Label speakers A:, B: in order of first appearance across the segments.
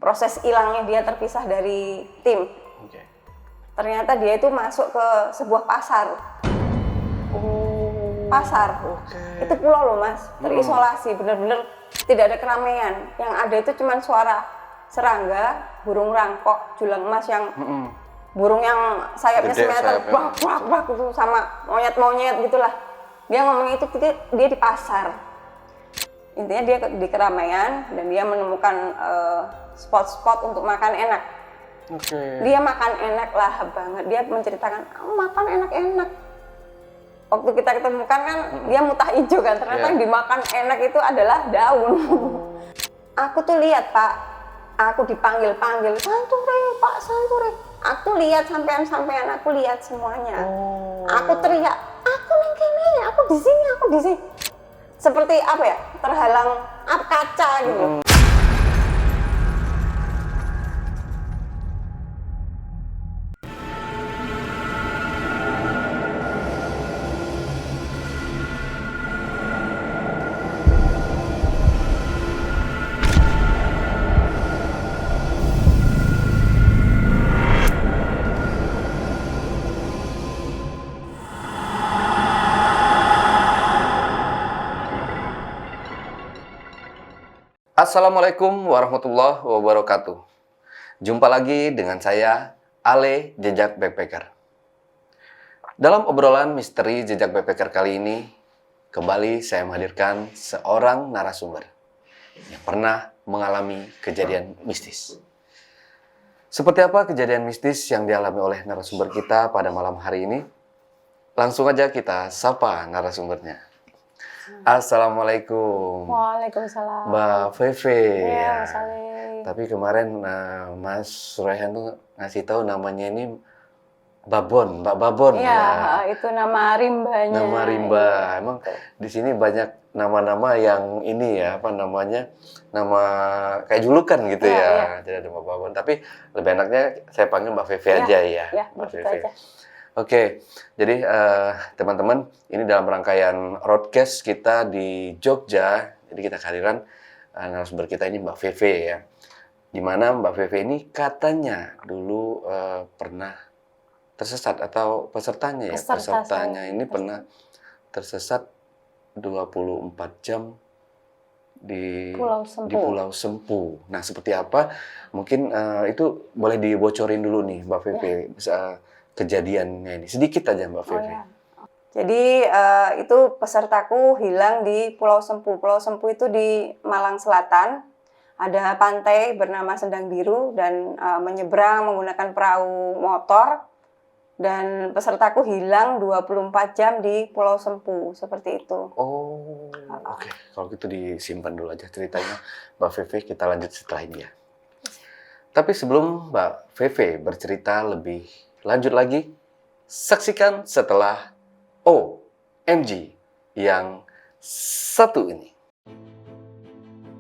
A: proses hilangnya dia terpisah dari tim.
B: Oke.
A: Ternyata dia itu masuk ke sebuah pasar. Pasar. Itu pulau loh Mas, terisolasi, bener-bener tidak ada keramaian. Yang ada itu cuma suara serangga, burung rangkok, julang emas yang burung yang sayapnya semeter, bak itu sama monyet-monyet gitulah. Dia ngomong itu dia di pasar. Intinya dia di keramaian dan dia menemukan spot-spot untuk makan enak. Dia makan enak lah banget. Dia menceritakan makan enak-enak. Waktu kita ketemukan kan dia mutah hijau kan, ternyata yang dimakan enak itu adalah daun. Aku tuh lihat Pak, aku dipanggil-panggil, Santure Pak Santure. Aku lihat sampean aku lihat semuanya. Aku teriak, aku nih, aku di sini. Seperti apa ya, terhalang kaca gitu.
B: Assalamualaikum warahmatullahi wabarakatuh. Jumpa lagi dengan saya, Ale Jejak Backpacker. Dalam obrolan misteri Jejak Backpacker kali ini, kembali saya menghadirkan seorang narasumber yang pernah mengalami kejadian mistis. Seperti apa kejadian mistis yang dialami oleh narasumber kita pada malam hari ini? Langsung aja kita sapa narasumbernya. Assalamualaikum.
A: Waalaikumsalam.
B: Mbak Feve.
A: Iya, Mas Ale.
B: Tapi kemarin Mas Suraihan tuh ngasih tahu namanya ini Babon, Mbak Babon.
A: Iya, itu nama rimbanya.
B: Nama rimba.
A: Iya,
B: Emang di sini banyak nama-nama yang ini ya, apa namanya? Nama kayak julukan gitu ya. Tidak ada Mbak Babon. Tapi lebih enaknya saya panggil Mbak Feve aja ya.
A: Iya,
B: Mbak
A: gitu
B: Feve.
A: aja.
B: Oke, jadi teman-teman, ini dalam rangkaian roadcast kita di Jogja, jadi kita kehadiran narasumber kita ini Mbak Feve ya. Dimana Mbak Feve ini katanya dulu pernah tersesat atau pesertanya ya, pesertanya ini pernah tersesat 24 jam di Pulau Sempu. Nah, seperti apa? Mungkin itu boleh dibocorin dulu nih Mbak Feve. Kejadiannya ini sedikit aja Mbak Feve.
A: Jadi itu pesertaku hilang di Pulau Sempu. Pulau Sempu itu di Malang Selatan. Ada pantai bernama Sendang Biru dan menyeberang menggunakan perahu motor. Dan pesertaku hilang 24 jam di Pulau Sempu, seperti itu.
B: Oh, oke. Kalau gitu disimpan dulu aja ceritanya Mbak Feve, kita lanjut setelah ini ya. Tapi sebelum Mbak Feve bercerita lebih lanjut lagi, saksikan setelah OMG yang satu ini.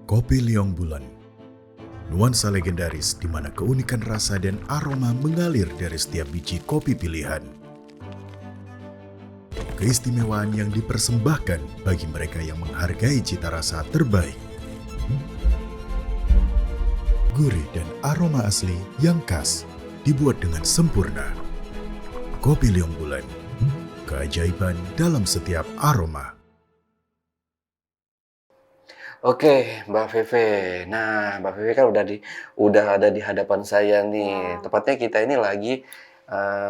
C: Kopi Liong Bulan, nuansa legendaris di mana keunikan rasa dan aroma mengalir dari setiap biji kopi pilihan. Keistimewaan yang dipersembahkan bagi mereka yang menghargai cita rasa terbaik. Gurih dan aroma asli yang khas dibuat dengan sempurna. Kopi Liong Bulan, keajaiban dalam setiap aroma.
B: Oke, Mbak Feve. Nah, Mbak Feve kan udah ada di hadapan saya nih. Tepatnya kita ini lagi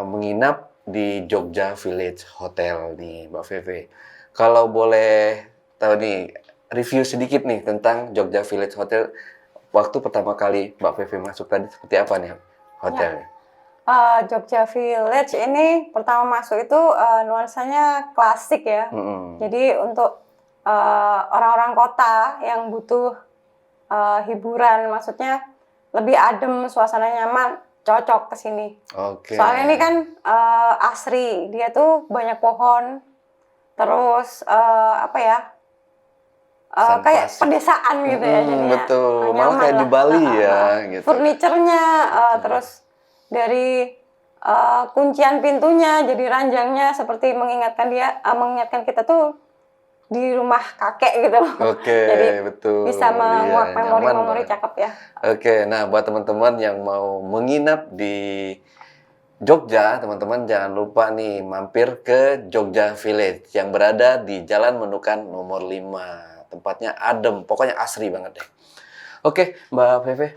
B: menginap di Jogja Village Hotel nih, Mbak Feve. Kalau boleh tahu nih, review sedikit nih tentang Jogja Village Hotel. Waktu pertama kali Mbak Feve masuk tadi seperti apa nih hotelnya?
A: Jogja Village ini pertama masuk itu nuansanya klasik ya. Jadi untuk orang-orang kota yang butuh hiburan, maksudnya lebih adem, suasana nyaman, cocok ke sini. Soalnya ini kan asri, dia tuh banyak pohon, terus apa ya? Kayak pedesaan gitu ya jadinya.
B: Betul, malah kayak di Bali ya gitu.
A: Furniturnya, terus dari kuncian pintunya, jadi ranjangnya seperti mengingatkan kita tuh di rumah kakek gitu loh.
B: Oke,
A: Jadi
B: betul.
A: bisa menguak
B: Iya,
A: memori-memori
B: nyaman
A: cakep ya.
B: Oke, nah buat teman-teman yang mau menginap di Jogja, teman-teman jangan lupa nih mampir ke Jogja Village yang berada di Jalan Menukan nomor 5. Tempatnya adem, pokoknya asri banget deh. Oke, Mbak Feve,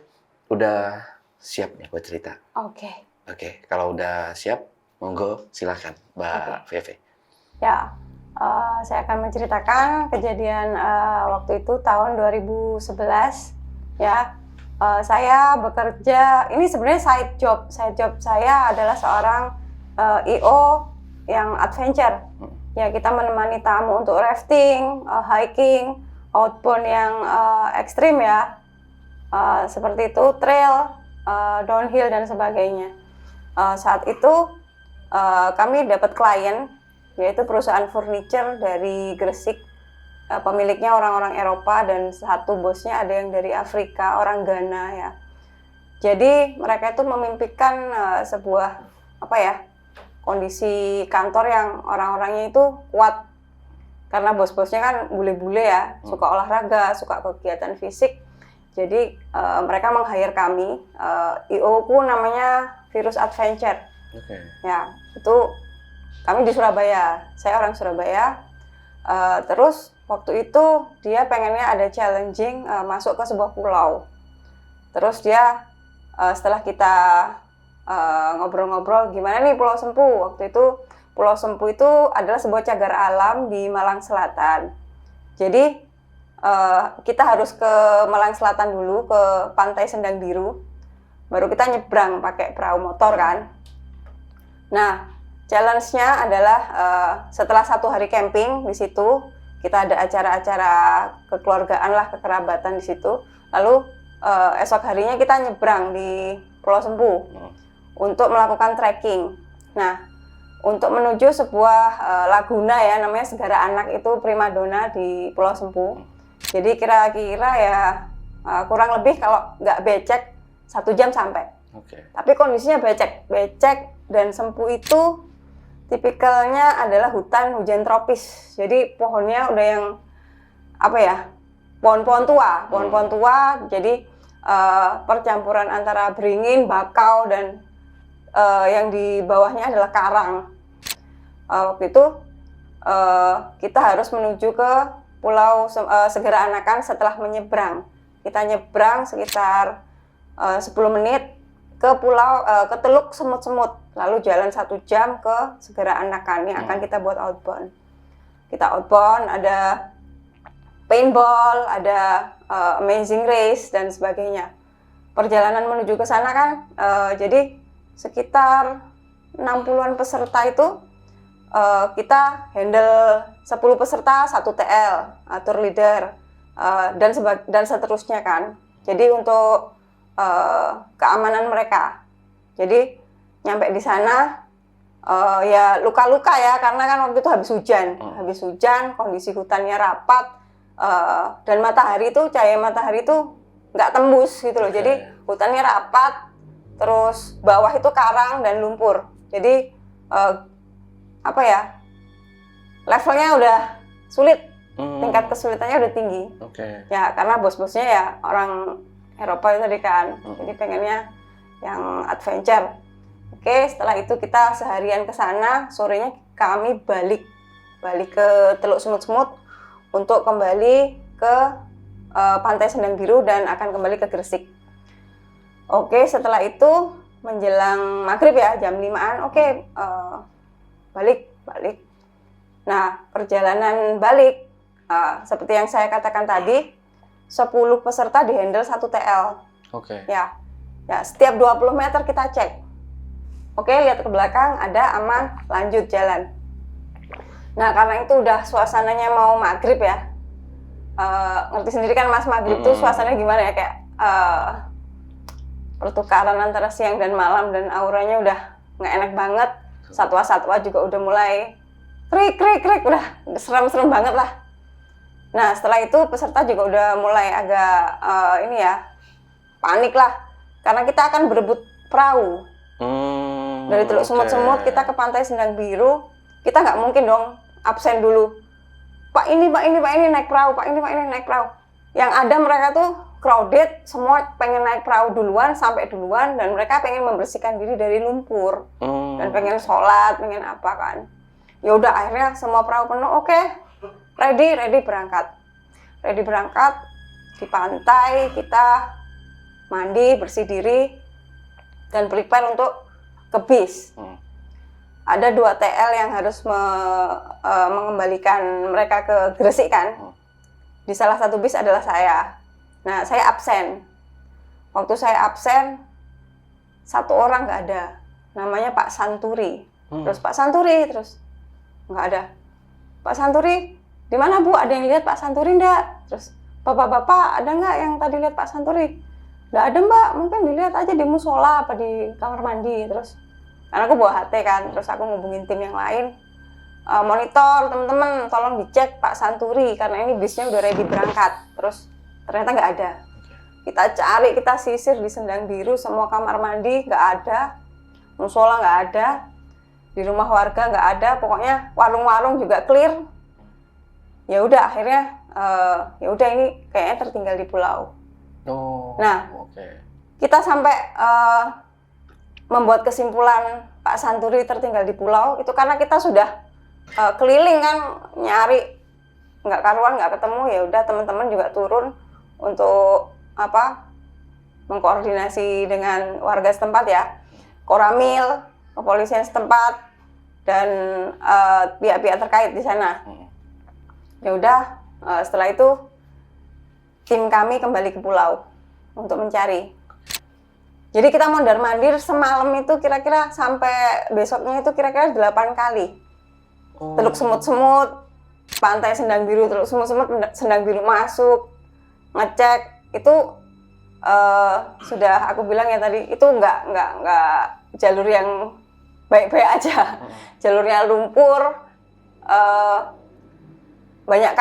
B: udah siap nih buat cerita?
A: Oke.
B: Oke, kalau udah siap, monggo silakan Mbak Feve.
A: Ya, saya akan menceritakan kejadian waktu itu tahun 2011 ya. Saya bekerja, ini sebenarnya side job saya adalah seorang IO yang adventure. Ya, kita menemani tamu untuk rafting, hiking, outbound yang ekstrim ya, seperti itu, trail, downhill dan sebagainya. Saat itu kami dapat klien, yaitu perusahaan furniture dari Gresik. Pemiliknya orang-orang Eropa dan satu bosnya ada yang dari Afrika, orang Ghana ya. Jadi mereka itu memimpikan sebuah kondisi kantor yang orang-orangnya itu kuat. Karena bos-bosnya kan bule-bule ya, suka olahraga, suka kegiatan fisik. Jadi mereka meng-hire kami, IO ku namanya Virus Adventure. Ya, itu kami di Surabaya, saya orang Surabaya. Terus waktu itu dia pengennya ada challenging masuk ke sebuah pulau. Terus dia setelah kita ngobrol-ngobrol gimana nih Pulau Sempu. Waktu itu Pulau Sempu itu adalah sebuah cagar alam di Malang Selatan. Jadi kita harus ke Malang Selatan dulu, ke Pantai Sendang Biru. Baru kita nyebrang pakai perahu motor kan. Nah, challenge-nya adalah setelah 1 hari camping di situ, kita ada acara-acara kekeluargaan lah, kekerabatan di situ. Lalu esok harinya kita nyebrang di Pulau Sempu untuk melakukan trekking. Nah, untuk menuju sebuah laguna ya, namanya Segara Anak, itu primadona di Pulau Sempu. Jadi kira-kira ya kurang lebih kalau nggak becek 1 jam sampai. Tapi kondisinya becek dan Sempu itu tipikalnya adalah hutan hujan tropis. Jadi pohonnya udah yang pohon-pohon tua. Jadi percampuran antara beringin, bakau dan yang di bawahnya adalah karang. Waktu itu kita harus menuju ke Pulau Segara Anakan setelah menyeberang. Kita nyebrang sekitar 10 menit ke Teluk Semut-Semut, lalu jalan 1 jam ke Segara Anakan yang akan kita buat outbound. Kita outbound, ada paintball, ada amazing race dan sebagainya. Perjalanan menuju ke sana kan, jadi sekitar 60-an peserta itu kita handle 10 peserta 1 TL, tour leader, dan seterusnya kan. Jadi untuk keamanan mereka. Jadi nyampe di sana ya luka-luka ya, karena kan waktu itu habis hujan, kondisi hutannya rapat, dan cahaya matahari itu nggak tembus gitu loh. Jadi hutannya rapat, terus bawah itu karang dan lumpur. Jadi levelnya udah sulit, tingkat kesulitannya udah tinggi. Ya karena bos-bosnya ya orang Eropa itu tadi kan, jadi pengennya yang adventure. Oke, setelah itu kita seharian ke sana, sorenya kami balik ke Teluk Semut-Semut untuk kembali ke Pantai Sendang Biru dan akan kembali ke Gresik. Oke, setelah itu menjelang maghrib ya, jam 5-an, balik. Nah, perjalanan balik, seperti yang saya katakan tadi, 10 peserta dihandle 1 TL. Ya, setiap 20 meter kita cek. Lihat ke belakang, ada, aman, lanjut jalan. Nah, karena itu udah suasananya mau maghrib ya. Ngerti sendiri kan Mas, maghrib tuh suasananya gimana ya, kayak pertukaran antara siang dan malam, dan auranya udah nggak enak banget. Satwa-satwa juga udah mulai krik, udah serem-serem banget lah. Nah, setelah itu peserta juga udah mulai agak panik lah, karena kita akan berebut perahu. Dari Teluk Semut-Semut kita ke Pantai Sendang Biru, kita nggak mungkin dong absen dulu. Pak ini naik perahu, Pak ini naik perahu. Yang ada mereka tuh crowded, semua pengen naik perahu duluan, sampai duluan, dan mereka pengen membersihkan diri dari lumpur. Dan pengen sholat, pengen apa kan. Ya udah akhirnya semua perahu penuh, oke, ready berangkat. Ready berangkat, di pantai kita mandi, bersih diri, dan prepare untuk ke bis. Ada 2 TL yang harus mengembalikan mereka ke Gresik kan. Di salah satu bis adalah saya. Nah, saya absen. Waktu saya absen, 1 orang nggak ada. Namanya Pak Santuri. Terus Pak Santuri, terus nggak ada. Pak Santuri, di mana Bu? Ada yang lihat Pak Santuri nggak? Terus, Bapak-bapak ada nggak yang tadi lihat Pak Santuri? Nggak ada Mbak, mungkin dilihat aja di musola apa di kamar mandi. Terus, karena aku bawa HT kan, terus aku ngubungin tim yang lain. Monitor, teman-teman, tolong dicek Pak Santuri, karena ini bisnya udah ready berangkat. Terus, ternyata nggak ada. Kita cari, kita sisir di Sendang Biru, semua kamar mandi nggak ada. Musola nggak ada. Di rumah warga nggak ada. Pokoknya warung-warung juga clear. Ya udah, akhirnya, ya udah ini kayaknya tertinggal di pulau. Nah, kita sampai membuat kesimpulan Pak Santuri tertinggal di pulau itu karena kita sudah keliling kan nyari, nggak karuan, nggak ketemu. Ya udah, teman-teman juga turun untuk mengkoordinasi dengan warga setempat ya, Koramil, kepolisian setempat, dan pihak-pihak terkait di sana. Ya udah, setelah itu tim kami kembali ke pulau untuk mencari. Jadi kita mondar-mandir semalam itu kira-kira sampai besoknya itu kira-kira 8 kali. Teluk semut-semut, pantai Sendang Biru, Teluk semut-semut, Sendang Biru masuk, ngecek. Itu sudah aku bilang ya tadi, itu nggak jalur yang baik-baik aja. Jalurnya lumpur, banyak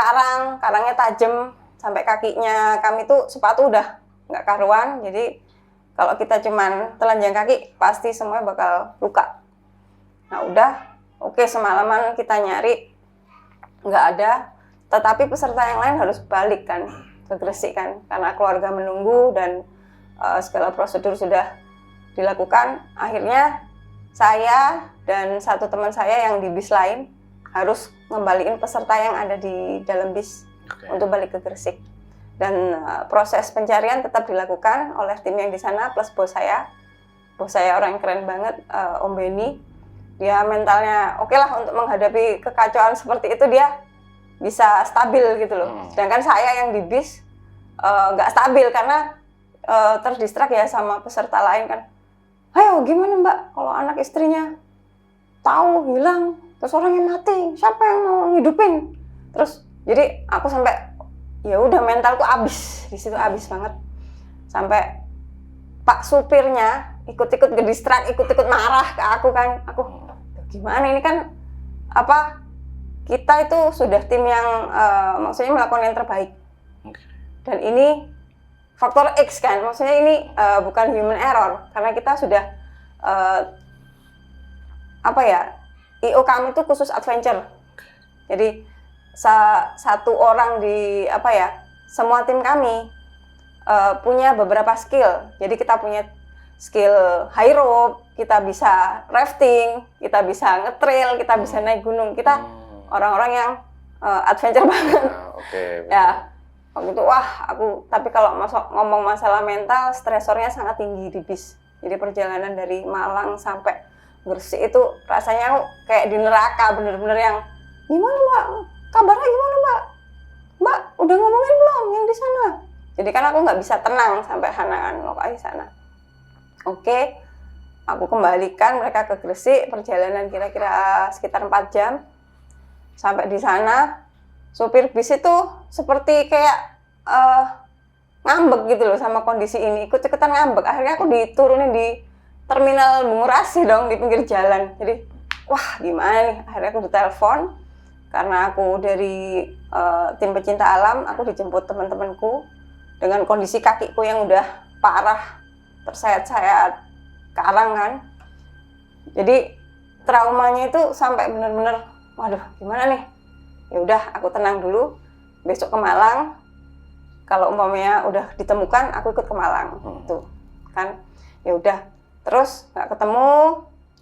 A: karangnya tajam sampai kakinya. Kami tuh sepatu udah nggak karuan, jadi kalau kita cuman telanjang kaki, pasti semuanya bakal luka. Nah udah, oke, semalaman kita nyari, nggak ada. Tetapi peserta yang lain harus balik kan, ke Gresik kan. Karena keluarga menunggu dan segala prosedur sudah dilakukan. Akhirnya saya dan 1 teman saya yang di bis lain harus ngembaliin peserta yang ada di dalam bis untuk balik ke Gresik. Dan proses pencarian tetap dilakukan oleh tim yang di sana plus bos saya. Bos saya orang yang keren banget, Om Benny. Dia mentalnya oke lah untuk menghadapi kekacauan seperti itu, dia bisa stabil gitu loh. Sedangkan saya yang di bis nggak stabil karena terdistrak ya sama peserta lain kan. Ayo gimana Mbak kalau anak istrinya tahu hilang, terus orangnya mati, siapa yang mau ngidupin? Terus jadi aku sampai ya udah mentalku abis, di situ abis banget. Sampai Pak supirnya ikut-ikut ngedistrak, ikut-ikut marah ke aku kan. Aku gimana ini kan kita itu sudah tim yang maksudnya melakukan yang terbaik. Dan ini faktor X kan, maksudnya ini bukan human error karena kita sudah IO kami itu khusus adventure. Jadi 1 orang di semua tim kami punya beberapa skill. Jadi kita punya skill high rope, kita bisa rafting, kita bisa nge-trail, kita bisa naik gunung. Kita orang-orang yang adventure banget. Ya, waktu itu tapi kalau ngomong masalah mental, stresornya sangat tinggi di bis. Jadi perjalanan dari Malang sampai Gresik itu rasanya aku kayak di neraka, bener-bener yang gimana Mbak? Kabarnya gimana Mbak? Mbak udah ngomongin belum yang di sana? Jadi kan aku nggak bisa tenang sampai Hanangan lokasi sana. Oke, aku kembalikan mereka ke Gresik, perjalanan kira-kira sekitar 4 jam. Sampai di sana, supir bis itu seperti kayak ngambek gitu loh sama kondisi ini, ikut-ikutan ngambek. Akhirnya aku diturunin di terminal Bungurasi dong, di pinggir jalan. Jadi, wah gimana nih? Akhirnya aku ditelepon, karena aku dari tim pecinta alam, aku dijemput teman-temanku dengan kondisi kakiku yang udah parah, tersayat-sayat karang kan. Jadi traumanya itu sampai bener-bener, waduh gimana nih? ya udah aku tenang dulu, besok ke Malang. Kalau umpamanya udah ditemukan, aku ikut ke Malang, gitu kan. Ya udah, terus nggak ketemu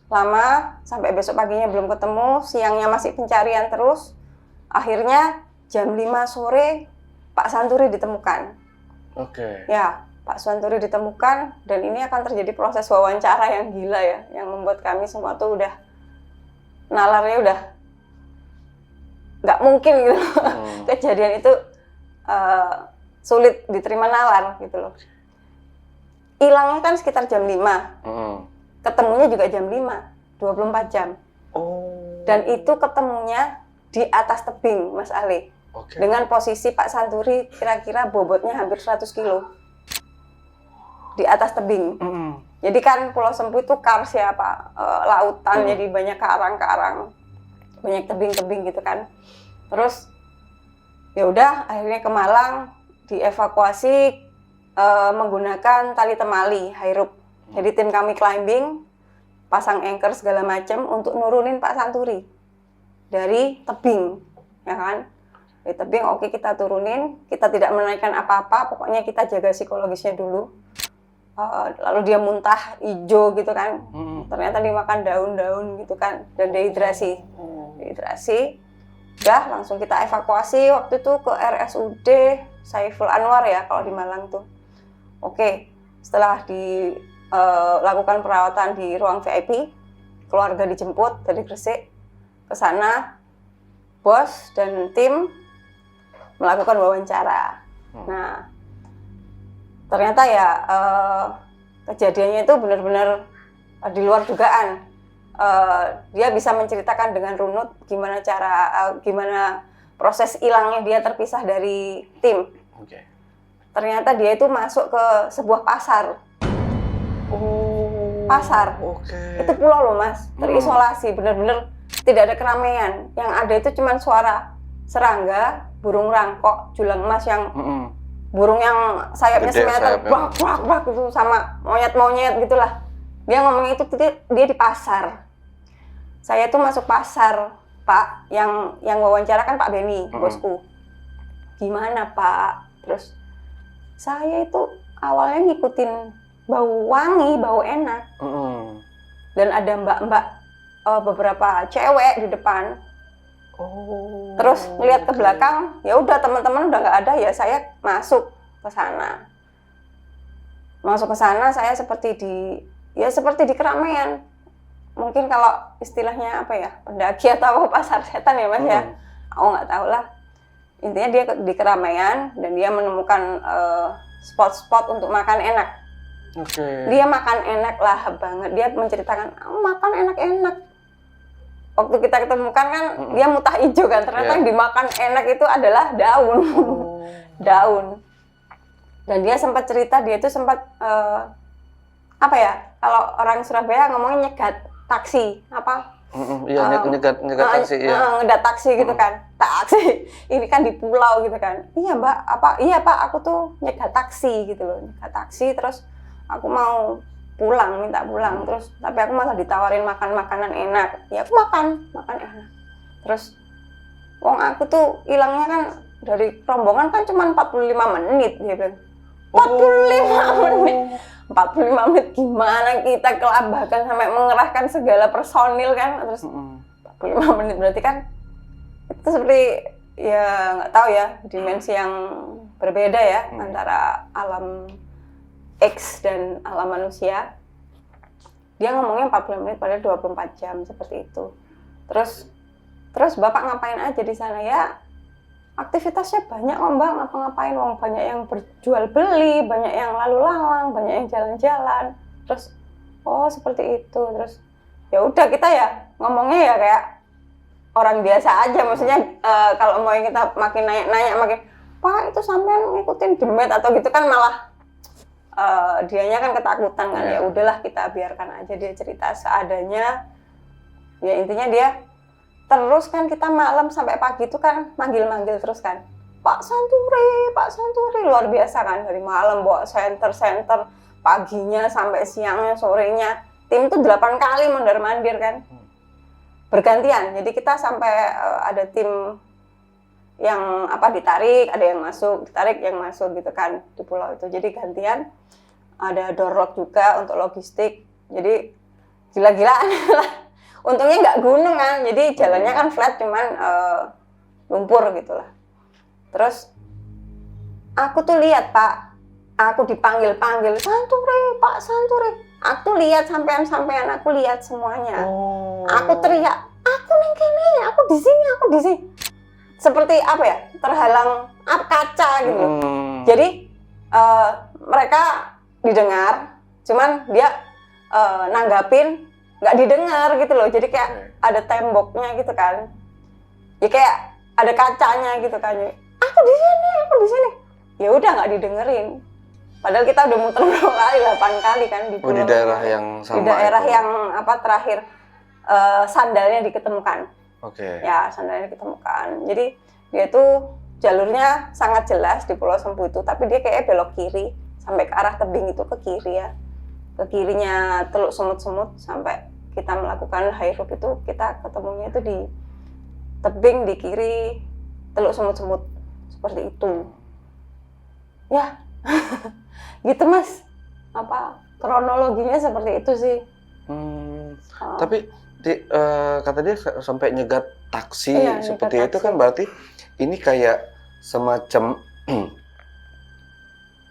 A: lama, sampai besok paginya belum ketemu, siangnya masih pencarian terus. Akhirnya jam 5 sore Pak Santuri ditemukan.
B: Oke.
A: Ya, Pak Santuri ditemukan, dan ini akan terjadi proses wawancara yang gila ya, yang membuat kami semua tuh udah nalarnya udah nggak mungkin gitu. Kejadian itu sulit diterima nalar gitu loh. Hilangnya kan sekitar jam 5. Ketemunya juga jam 5, 24 jam. Dan itu ketemunya di atas tebing, Mas Ali. Dengan posisi Pak Santuri kira-kira bobotnya hampir 100 kilo. Di atas tebing. Jadi kan Pulau Sempu itu kars ya Pak, lautan, jadi banyak karang-karang, banyak tebing-tebing gitu kan. Terus ya udah akhirnya ke Malang, dievakuasi menggunakan tali temali, high rope. Jadi tim kami climbing, pasang anchor segala macam untuk nurunin Pak Santuri dari tebing, ya kan? Dari tebing oke, kita turunin, kita tidak menaikkan apa-apa, pokoknya kita jaga psikologisnya dulu. Lalu dia muntah hijau gitu kan, ternyata dimakan daun-daun gitu kan, dan dehidrasi. Udah langsung kita evakuasi waktu itu ke RSUD Saiful Anwar ya kalau di Malang tuh. Oke, setelah dilakukan perawatan di ruang VIP, keluarga dijemput dari Gresik ke sana, bos dan tim melakukan wawancara. Nah, ternyata ya kejadiannya itu benar-benar di luar dugaan. Dia bisa menceritakan dengan runut gimana proses hilangnya dia terpisah dari tim. Ternyata dia itu masuk ke sebuah pasar. Pasar. Itu pulau loh Mas, terisolasi, benar-benar tidak ada keramaian. Yang ada itu cuma suara serangga, burung rangkok, julang emas yang burung yang sayapnya semeter, brak gitu, sama monyet-monyet gitulah. Dia ngomong itu dia di pasar. Saya tuh masuk pasar, Pak, yang wawancara kan Pak Beni, bosku. Gimana Pak? Terus saya itu awalnya ngikutin bau wangi, bau enak. Dan ada mbak-mbak beberapa cewek di depan. Terus ngeliat ke belakang, ya udah teman-teman udah nggak ada, ya saya masuk ke sana. Masuk ke sana saya seperti di keramaian. Mungkin kalau istilahnya apa ya, pendaki atau pasar setan ya Mas ya. Aku nggak tahu lah. Intinya dia di keramaian dan dia menemukan spot-spot untuk makan enak. Dia makan enak lah banget. Dia menceritakan makan enak-enak. Waktu kita ketemukan kan dia mutah hijau kan, ternyata yang dimakan enak itu adalah daun. Daun. Dan dia sempat cerita, dia itu sempat apa ya, kalau orang Surabaya ngomongnya nyegat taksi, apa?
B: Iya, nyegat taksi ya.
A: Ngedat taksi gitu kan. Taksi. Ini kan di pulau gitu kan. Iya, Mbak, apa? Iya, Pak, aku tuh nyegat taksi gitu loh. Nyegat taksi terus aku mau pulang, minta pulang, terus tapi aku malah ditawarin makan makanan enak. Ya aku makan enak. Terus wong aku tuh hilangnya kan dari rombongan kan cuma 45 menit, dia bilang. 45 menit gimana kita kelabakan sampai mengerahkan segala personil kan, terus 45 menit berarti kan itu seperti ya nggak tahu ya, dimensi yang berbeda ya antara alam X dan alam manusia. Dia ngomongnya 40 menit padahal 24 jam seperti itu. Terus Bapak ngapain aja di sana? Ya aktivitasnya banyak kok Mbak, ngapa-ngapain, wong banyak yang berjual beli, banyak yang lalu lalang, banyak yang jalan-jalan. Terus oh seperti itu. Terus ya udah kita ya ngomongnya ya kayak orang biasa aja, maksudnya kalau mau kita makin nanya makin, Pak itu sampean ngikutin Demet atau gitu kan malah dianya kan ketakutan kan. Ya udahlah kita biarkan aja dia cerita seadanya. Ya intinya dia terus kan kita malam sampai pagi itu kan manggil-manggil terus kan. Pak Santuri luar biasa kan, dari malam bawa senter paginya sampai siangnya sorenya. Tim tuh 8 kali mondar-mandir kan. Bergantian. Jadi kita sampai ada tim yang ditarik, ada yang masuk, ditarik yang masuk gitu kan di pulau itu. Jadi gantian, ada door lock juga untuk logistik. Jadi gila-gilaan lah. Untungnya nggak gunung kan, jadi jalannya kan flat, cuman lumpur gitulah. Terus aku tuh lihat Pak, aku dipanggil-panggil, Santuri, Pak Santuri. Aku lihat sampean-sampean, aku lihat semuanya. Aku teriak, aku ning kene, aku di sini. Seperti terhalang kaca gitu. Jadi mereka didengar, cuman dia nanggapin nggak didengar gitu loh. Jadi kayak ada temboknya gitu kan. Ya kayak ada kacanya gitu kan. Aku di sini. Ya udah nggak didengerin. Padahal kita udah muter berapa kali, 8 kali kan di pulau.
B: di daerah yang sama.
A: Di daerah
B: itu.
A: yang terakhir sandalnya diketemukan.
B: Oke.
A: Ya, sandalnya diketemukan. Jadi dia tuh jalurnya sangat jelas di Pulau Sempu itu, tapi dia kayak belok kiri sampai ke arah tebing itu ke kiri ya. Ke kirinya Teluk Semut-Semut sampai kita melakukan high rope itu kita ketemunya itu di tebing di kiri Teluk Semut-Semut seperti itu. Ya. Gitu Mas. Kronologinya seperti itu sih.
B: Tapi kata dia sampai nyegat taksi seperti
A: nyegat
B: itu
A: taksi.
B: kan berarti ini kayak semacam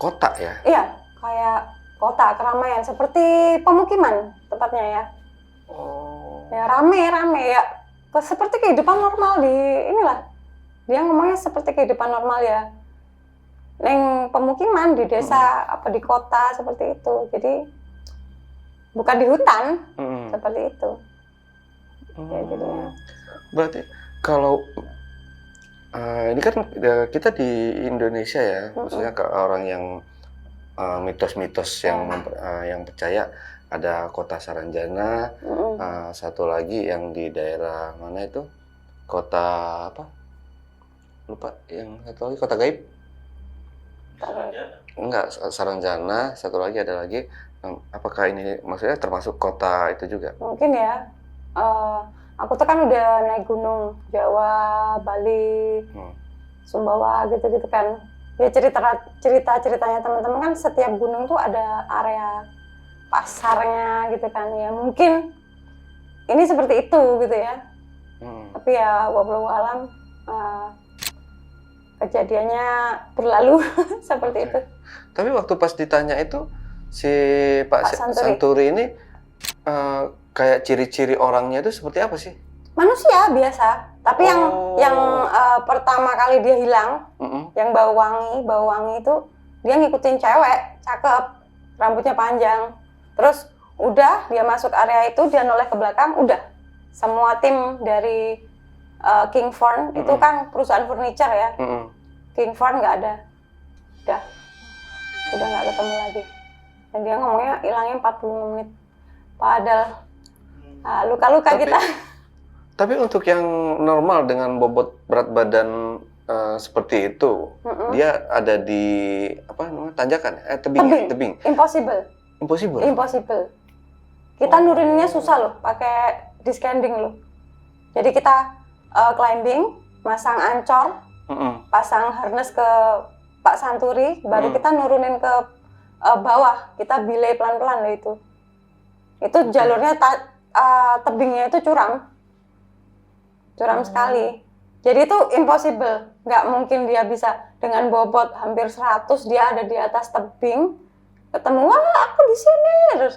B: kota ya?
A: Iya, kayak kota keramaian seperti pemukiman tepatnya ya. Ya rame ya. Seperti kehidupan normal di inilah. Dia ngomongnya seperti kehidupan normal ya. Neng pemukiman di desa di kota seperti itu. Jadi bukan di hutan seperti itu. Ya jadinya.
B: Berarti kalau ini kan kita di Indonesia ya, maksudnya ke orang yang mitos-mitos yang percaya ada kota Saranjana, satu lagi yang di daerah mana itu kota apa? Lupa, yang satu lagi kota gaib. Enggak, Saranjana, satu lagi ada lagi. Apakah ini maksudnya termasuk kota itu juga?
A: Mungkin ya. Aku tuh kan udah naik gunung Jawa, Bali, Sumbawa gitu-gitu kan. Ya cerita-ceritanya teman-teman kan setiap gunung tuh ada area pasarnya gitu kan. Ya mungkin ini seperti itu gitu ya. Tapi ya wallahu alam kejadiannya berlalu seperti itu.
B: Tapi waktu pas ditanya itu si Pak
A: Santuri.
B: Santuri ini kayak ciri-ciri orangnya itu seperti apa sih?
A: Manusia biasa. Tapi yang pertama kali dia hilang, yang bau wangi itu dia ngikutin cewek, cakep, rambutnya panjang. Terus udah dia masuk area itu, dia noleh ke belakang, udah semua tim dari King Fern itu kan perusahaan furniture ya. King Fern nggak ada, udah nggak ketemu lagi. Dan dia ngomongnya hilangnya 45 menit. Padahal luka-luka kita.
B: Tapi untuk yang normal dengan bobot berat badan seperti itu, dia ada di apa namanya tanjakan, tebing. Impossible.
A: Kita nuruninnya susah loh, pakai descending loh. Jadi kita climbing, masang ancor, pasang harness ke Pak Santuri, baru kita nurunin ke bawah. Kita belay pelan-pelan loh itu. Itu jalurnya tebingnya itu curam sekali. Jadi itu impossible, nggak mungkin dia bisa dengan bobot hampir 100 dia ada di atas tebing, ketemu aku di sini terus,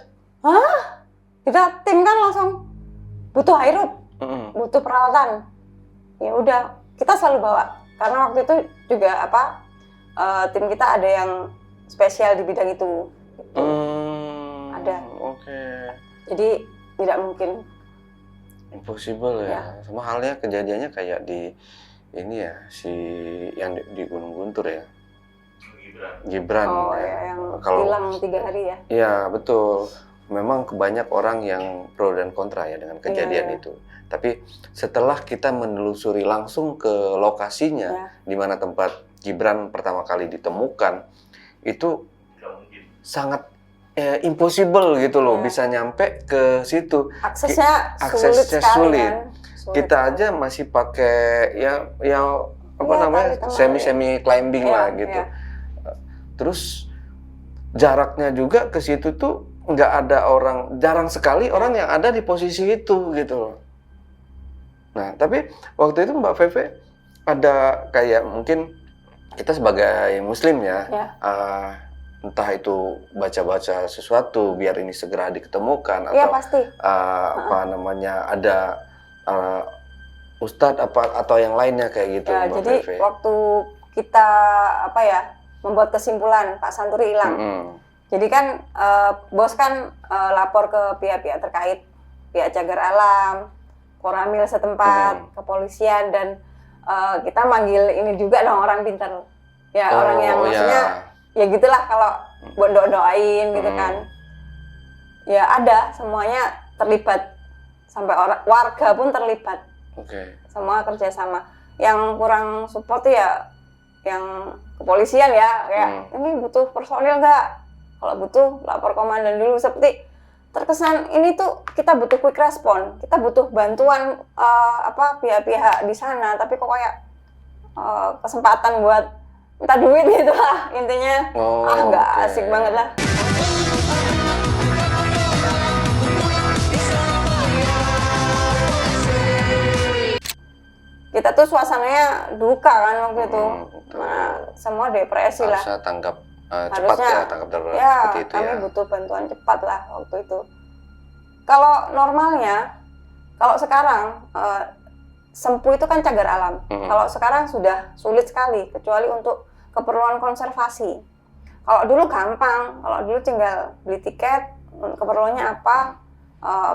A: kita tim kan langsung butuh hirup, butuh peralatan, ya udah kita selalu bawa karena waktu itu juga tim kita ada yang spesial di bidang itu, ada. Jadi tidak mungkin.
B: Impossible ya. Sama halnya kejadiannya kayak di ini ya, si yang di Gunung Guntur ya. Gibran.
A: Ya, yang hilang 3 hari ya.
B: Iya, betul. Memang banyak orang yang pro dan kontra ya dengan kejadian itu. Tapi setelah kita menelusuri langsung ke lokasinya di mana tempat Gibran pertama kali ditemukan, itu sangat impossible gitu loh, bisa nyampe ke situ.
A: Aksesnya
B: sulit.
A: Kan?
B: Kita aja masih pakai ya apa
A: Iya,
B: namanya
A: tali temali.
B: semi climbing
A: Iya,
B: lah gitu.
A: iya.
B: Terus jaraknya juga ke situ tuh nggak ada orang, jarang sekali orang yang ada di posisi itu gitu loh. Nah, tapi waktu itu Mbak Feve ada kayak mungkin kita sebagai Muslim ya,
A: Ya.
B: entah itu baca-baca sesuatu biar ini segera diketemukan
A: Iya
B: atau
A: pasti.
B: apa namanya ada ustadz apa atau yang lainnya kayak gitu
A: Ya,
B: Mbak
A: jadi
B: Feve.
A: waktu kita apa ya membuat kesimpulan Pak Santuri hilang.
B: Mm-mm.
A: Jadi kan bos kan lapor ke pihak-pihak terkait, pihak Cagar Alam, Koramil setempat, kepolisian dan kita manggil ini juga dong orang pintar. Ya orang yang maksudnya ya gitulah kalau buat doain gitu kan. Ya ada semuanya terlibat sampai warga pun terlibat.
B: Oke.
A: Semua kerjasama. Yang kurang support ya yang kepolisian ya kayak ini butuh personil nggak? Kalau butuh lapor komandan dulu. Seperti terkesan ini tuh kita butuh quick respon, kita butuh bantuan pihak-pihak di sana, tapi kok kayak kesempatan buat minta duit gitu lah intinya. Nggak asik banget lah. Kita tuh suasananya duka kan waktu itu. Nah, semua depresi lah.
B: Harusnya tanggap cepat
A: Harusnya,
B: ya, tanggap darurat
A: ya,
B: seperti itu
A: kami
B: ya.
A: butuh bantuan cepat lah waktu itu. Kalau normalnya, kalau sekarang Sempu itu kan cagar alam. Kalau sekarang sudah sulit sekali, kecuali untuk keperluan konservasi. Kalau dulu gampang, kalau dulu tinggal beli tiket, keperluannya apa,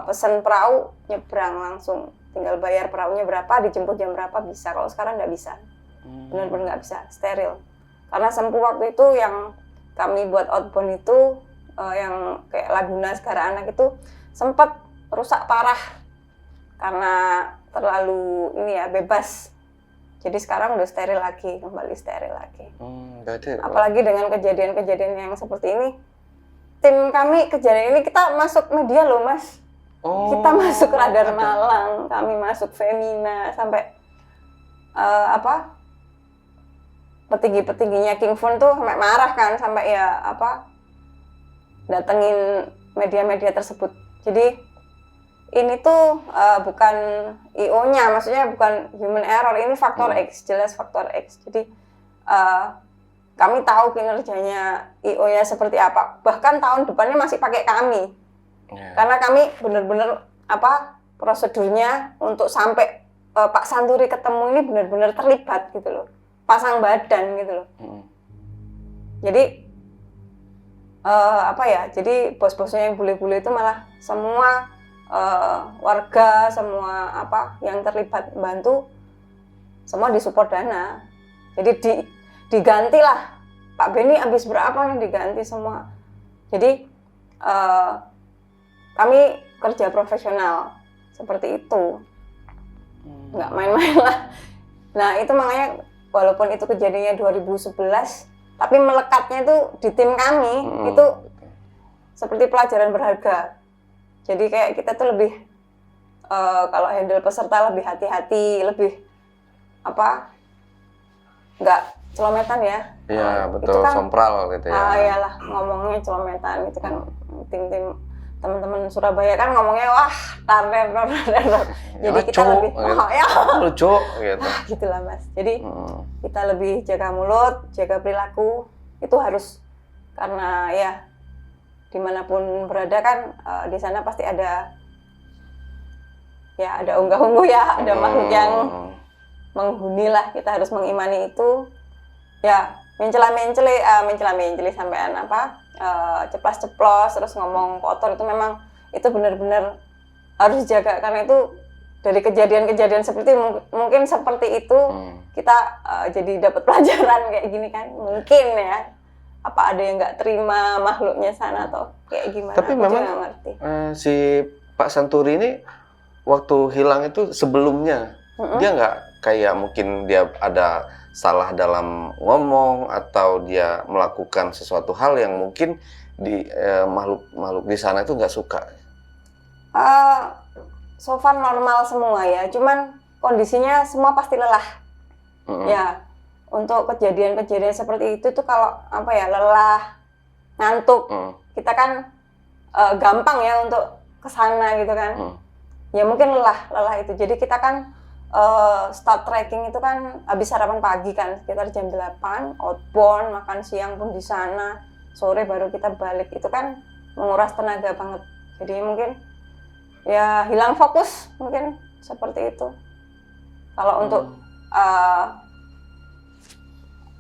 A: pesen perahu, nyebrang langsung. Tinggal bayar perahunya berapa, dijemput jam berapa bisa. Kalau sekarang nggak bisa, benar-benar nggak bisa, steril. Karena Sempu waktu itu yang kami buat outbound itu, yang kayak Laguna Segara Anak itu sempat rusak parah karena terlalu ini ya bebas. Jadi sekarang udah steril lagi, kembali steril lagi. Apalagi dengan kejadian-kejadian yang seperti ini, tim kami kejadian ini kita masuk media loh mas. Kita masuk Radar Malang, kami masuk Femina, sampai petinggi-petingginya King Fun tuh sampai marah kan, sampai ya datengin media-media tersebut. Jadi ini tuh bukan IO-nya, maksudnya bukan human error, ini faktor X, jelas faktor X. Jadi kami tahu kinerjanya IO-nya seperti apa. Bahkan tahun depannya masih pakai kami. Karena kami benar-benar prosedurnya untuk sampai Pak Santuri ketemu ini benar-benar terlibat gitu loh, pasang badan gitu loh. Jadi jadi bos-bosnya yang bule-bule itu malah semua warga, semua yang terlibat bantu semua disupport dana. Jadi digantilah Pak Beni habis berapa nih, diganti semua. Jadi kami kerja profesional seperti itu, nggak main-main lah. Nah itu makanya walaupun itu kejadiannya 2011, tapi melekatnya itu di tim kami itu seperti pelajaran berharga. Jadi kayak kita tuh lebih kalau handle peserta lebih hati-hati, lebih nggak celometan ya.
B: Iya betul, kan, sompral gitu ya.
A: Iyalah ngomongnya celometan gitu kan. Tim-tim teman-teman Surabaya kan ngomongnya wah tarner. Jadi kita lebih
B: lucu gitu.
A: Gitulah mas. Jadi kita lebih jaga mulut, jaga perilaku, itu harus, karena ya dimanapun berada kan di sana pasti ada unggah-ungguh ya, ada makhluk yang menghuni lah. Kita harus mengimani itu. Ya mencela-menceli sampean ceplas-ceplos terus ngomong kotor, itu memang itu benar-benar harus dijaga, karena itu dari kejadian-kejadian seperti mungkin seperti itu kita jadi dapat pelajaran kayak gini kan, mungkin ya ada yang nggak terima makhluknya sana atau kayak gimana.
B: Tapi memang si Pak Santuri ini waktu hilang itu sebelumnya dia nggak kayak mungkin dia ada salah dalam ngomong atau dia melakukan sesuatu hal yang mungkin di makhluk di sana itu nggak suka.
A: So far normal semua ya, cuman kondisinya semua pasti lelah. Ya, untuk kejadian-kejadian seperti itu tuh kalau apa ya, lelah, ngantuk, kita kan gampang ya untuk kesana gitu kan. Ya mungkin lelah itu. Jadi kita kan start trekking itu kan habis sarapan pagi kan, sekitar jam 8, outbound, makan siang pun di sana, sore baru kita balik. Itu kan menguras tenaga banget. Jadi mungkin ya hilang fokus, mungkin seperti itu. Kalau untuk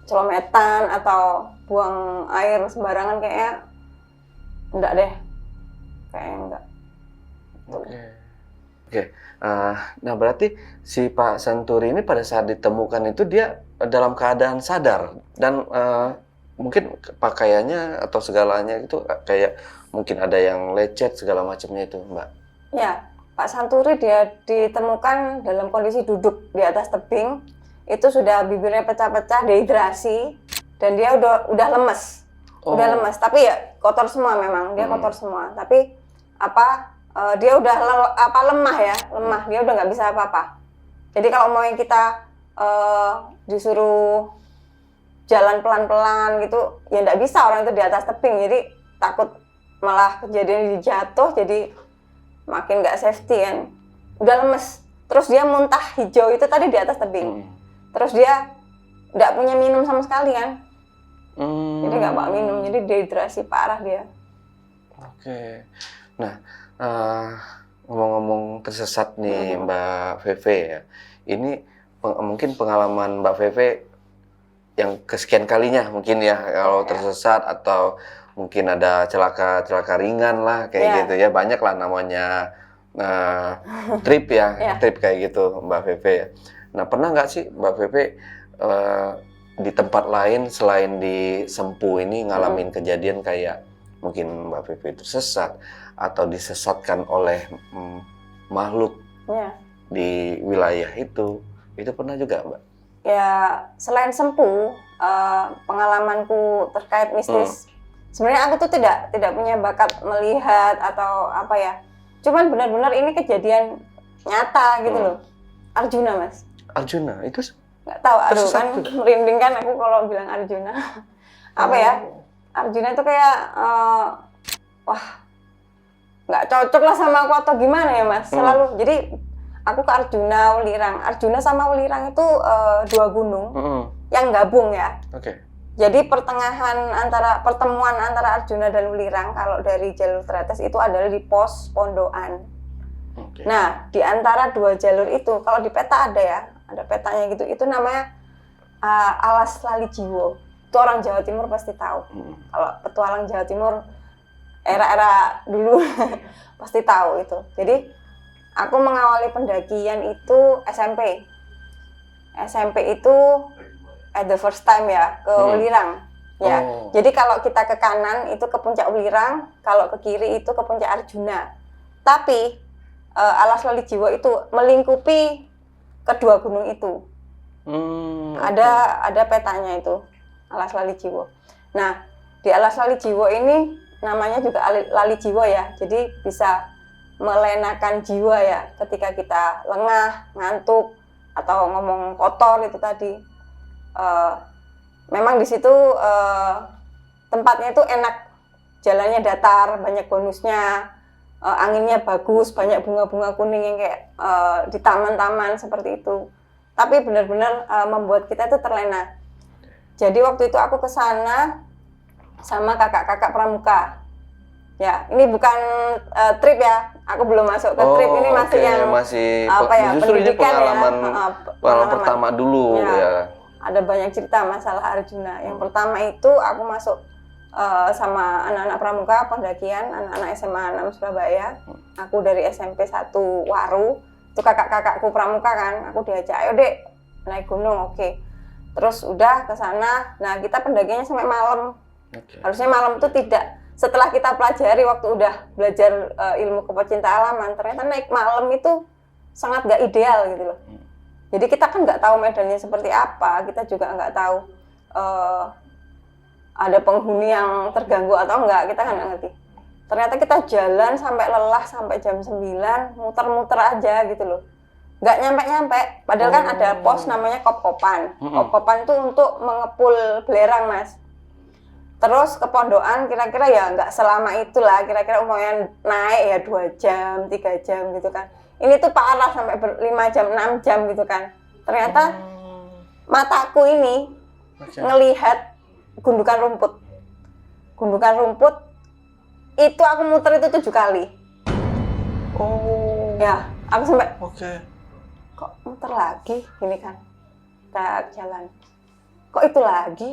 A: celometan atau buang air sembarangan kayaknya enggak deh. Kayaknya enggak.
B: Oke. Nah berarti si Pak Santuri ini pada saat ditemukan itu dia dalam keadaan sadar dan mungkin pakaiannya atau segalanya itu kayak mungkin ada yang lecet segala macamnya itu, Mbak. Ya,
A: Pak Santuri dia ditemukan dalam kondisi duduk di atas tebing. Itu sudah bibirnya pecah-pecah, dehidrasi, dan dia udah lemes. Udah lemes, tapi ya kotor semua memang, dia kotor semua. Tapi dia udah lemah ya, dia udah nggak bisa apa-apa. Jadi kalau mau yang kita disuruh jalan pelan-pelan gitu, ya nggak bisa, orang itu di atas tebing, jadi takut malah kejadian jatuh, jadi makin nggak safety kan. Udah lemes, terus dia muntah hijau itu tadi di atas tebing. Terus dia nggak punya minum sama sekali kan, jadi nggak bawa minum, jadi dehidrasi parah dia.
B: Oke, nah ngomong-ngomong tersesat nih Mbak Veve ya, ini mungkin pengalaman Mbak Veve yang kesekian kalinya mungkin ya kalau tersesat atau mungkin ada celaka ringan lah kayak gitu ya, banyak lah namanya trip ya, trip kayak gitu Mbak Veve ya. Nah pernah nggak sih Mbak Veve di tempat lain selain di Sempu ini ngalamin kejadian kayak mungkin Mbak Veve itu sesat atau disesatkan oleh makhluk di wilayah itu pernah juga Mbak?
A: Ya selain Sempu, pengalamanku terkait mistis, sebenarnya aku tuh tidak punya bakat melihat atau apa ya, cuman benar-benar ini kejadian nyata gitu loh. Arjuna Mas.
B: Arjuna itu
A: nggak tahu, aduh kan merinding kan aku kalau bilang Arjuna. Apa ya, Arjuna itu kayak wah nggak cocok lah sama aku atau gimana ya Mas. Selalu jadi aku ke Arjuna, Welirang. Arjuna sama Welirang itu dua gunung yang gabung ya. Jadi pertengahan pertemuan antara Arjuna dan Welirang kalau dari jalur Tretes itu adalah di pos Pondokan. Nah di antara dua jalur itu kalau di peta ada petanya gitu, itu namanya Alas Lali Jiwo. Itu orang Jawa Timur pasti tahu. Kalau petualang Jawa Timur era-era dulu pasti tahu itu. Jadi aku mengawali pendakian itu SMP. SMP itu at the first time ya ke Welirang. Ya. Jadi kalau kita ke kanan itu ke puncak Welirang, kalau ke kiri itu ke puncak Arjuna. Tapi Alas Lali Jiwo itu melingkupi kedua gunung itu. Ada petanya itu, Alas Lali Jiwo. Nah, di Alas Lali Jiwo ini namanya juga Lali Jiwo ya. Jadi bisa melenakan jiwa ya ketika kita lengah, ngantuk atau ngomong kotor itu tadi. Memang di situ tempatnya itu enak, jalannya datar, banyak bonusnya. Anginnya bagus, banyak bunga-bunga kuning yang kayak di taman-taman seperti itu. Tapi benar-benar membuat kita itu terlena. Jadi waktu itu aku ke sana sama kakak-kakak pramuka. Ya, ini bukan trip ya. Aku belum masuk ke trip, ini masih yang
B: justru ini pengalaman
A: pengalaman
B: pertama dulu ya.
A: Ada banyak cerita masalah Arjuna. Yang pertama itu aku masuk sama anak-anak pramuka pendakian, anak-anak SMA 6 Surabaya. Aku dari SMP 1 Waru, itu kakak-kakakku pramuka kan, aku diajak, ayo dek naik gunung, oke. Terus udah ke sana, nah kita pendakiannya sampai malam. Harusnya malam itu tidak, setelah kita pelajari waktu udah belajar ilmu kepecinta alaman, ternyata naik malam itu sangat gak ideal gitu loh. Jadi kita kan nggak tahu medannya seperti apa, kita juga nggak tahu ada penghuni yang terganggu atau enggak, kita kan nggak ngerti. Ternyata kita jalan sampai lelah, sampai jam 9, muter-muter aja gitu loh. nggak nyampe-nyampe. Padahal kan ada pos namanya kop-kopan. Kop-kopan itu untuk mengepul belerang, Mas. Terus ke pondokan kira-kira ya nggak selama itulah, kira-kira umumnya naik ya 2 jam, 3 jam gitu kan. Ini tuh parah sampai 5 jam, 6 jam gitu kan. Ternyata mataku ini ngelihat gundukan rumput. Gundukan rumput itu aku muter itu 7 kali.
B: Oh.
A: Ya, aku sampai kok muter lagi gini kan. Tak jalan. Kok itu lagi?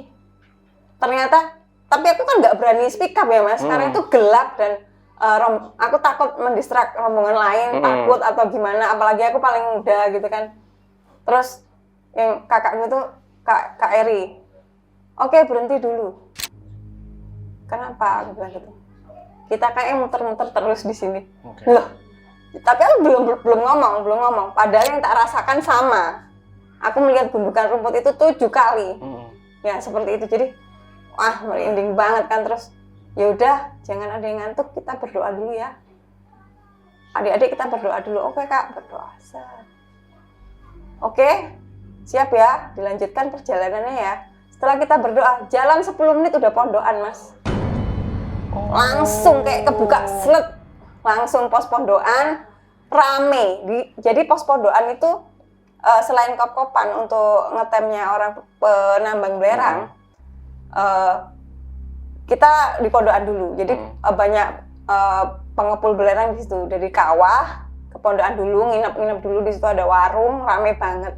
A: Ternyata tapi aku kan nggak berani speak up ya Mas, karena itu gelap dan aku takut mendistrak rombongan lain, takut atau gimana, apalagi aku paling muda gitu kan. Terus yang kakakku tuh Kak Eri, oke berhenti dulu. Kenapa? Aku bilang gitu. Kita kayaknya muter-muter terus di sini. Loh, tapi aku belum ngomong. Padahal yang tak rasakan sama. Aku melihat gundukan rumput itu 7 kali. Ya seperti itu. Jadi wah merinding banget kan. Terus yaudah jangan ada yang ngantuk, kita berdoa dulu ya adik-adik, kita berdoa dulu. Oke Kak, berdoa. Oke, siap ya, dilanjutkan perjalanannya ya. Setelah kita berdoa, jalan 10 menit udah pondokan Mas. Langsung kayak kebuka slet, langsung pos pondokan rame. Jadi pos pondokan itu selain kop-kopan untuk ngetemnya orang penambang belerang, kita di pondokan dulu. Jadi banyak pengepul belerang di situ. Dari kawah ke pondokan dulu, nginep dulu di situ, ada warung, rame banget.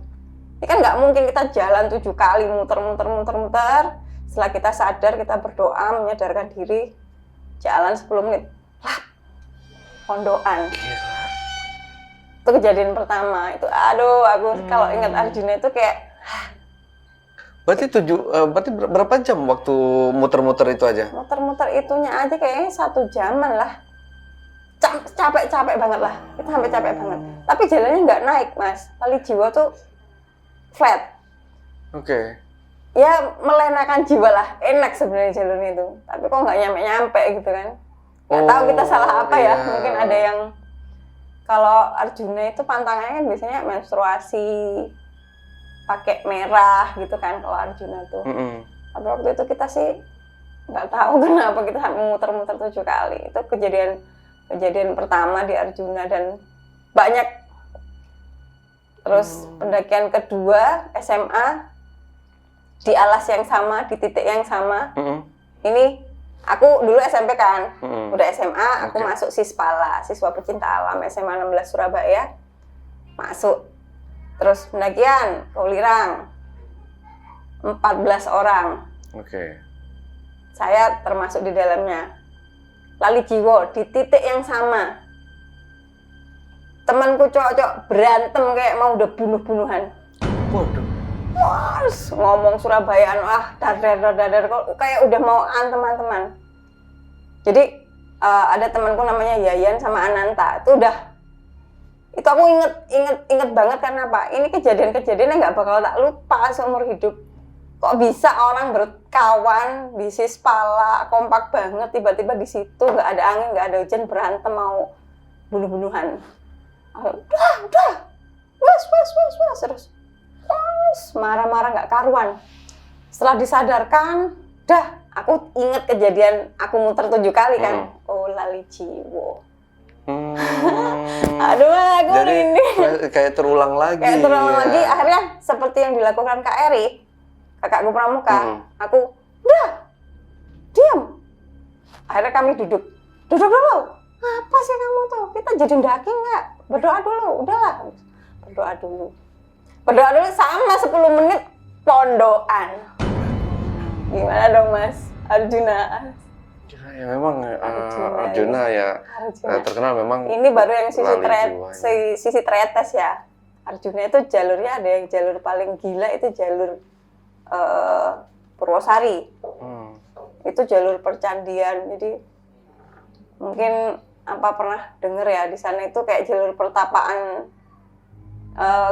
A: Ini kan nggak mungkin kita jalan 7 kali muter. Setelah kita sadar, kita berdoa, menyadarkan diri, jalan 10 menit, pondokan. Itu kejadian pertama. Itu aduh, aku kalau ingat Arjuna itu kayak
B: Berarti berapa jam waktu muter-muter itu aja?
A: Muter-muter itunya aja kayaknya 1 jaman lah. Capek banget lah. Kita sampai capek banget. Tapi jalannya nggak naik, Mas. Tali jiwa tuh flat.
B: Oke.
A: Ya melenakan jiwa lah. Enak sebenarnya jalurnya itu. Tapi kok nggak nyampe gitu kan. Nggak tahu kita salah apa ya. Mungkin ada yang kalau Arjuna itu pantangannya kan biasanya menstruasi, pakai merah gitu kan kalau Arjuna tuh. Tapi waktu itu kita sih nggak tahu kenapa kita muter-muter 7 kali. Itu kejadian pertama di Arjuna dan banyak. Terus pendakian kedua SMA di alas yang sama, di titik yang sama. Ini aku dulu SMP kan, udah SMA aku masuk Sispala, siswa pecinta alam SMA 16 Surabaya. Masuk. Terus pendakian ke Ulirang 14 orang. Saya termasuk di dalamnya. Lali jiwo di titik yang sama. Temanku cowok-cowok berantem kayak mau udah bunuh-bunuhan.
B: Waduh.
A: Wah, ngomong Surabayaan, dadar kok kayak udah mau antem-anteman. Jadi ada temanku namanya Yayan sama Ananta. Itu aku inget banget karena apa? Ini kejadian-kejadian yang nggak bakal tak lupa seumur hidup. Kok bisa orang berkawan di Sispala kompak banget, tiba-tiba di situ nggak ada angin, nggak ada hujan, berantem mau bunuh-bunuhan. Udah, terus marah-marah nggak karuan. Setelah disadarkan, aku inget kejadian aku muter 7 kali kan. Oh lali jiwo. Aduh, aku
B: jadi kayak terulang lagi.
A: Akhirnya seperti yang dilakukan Kak Eri, kakakku pramuka. Aku udah diam. Akhirnya kami duduk dulu. Apa sih kamu tuh? Kita jadi mendaki nggak? Berdoa dulu. Udahlah, berdoa dulu sama 10 menit pondokan. Gimana dong Mas Arjuna?
B: Ya memang Arjuna terkenal memang.
A: Ini baru yang sisi tretes ya. Arjuna itu jalurnya ada yang jalur paling gila itu jalur Purwosari. Itu jalur percandian. Jadi mungkin pernah denger ya di sana itu kayak jalur pertapaan.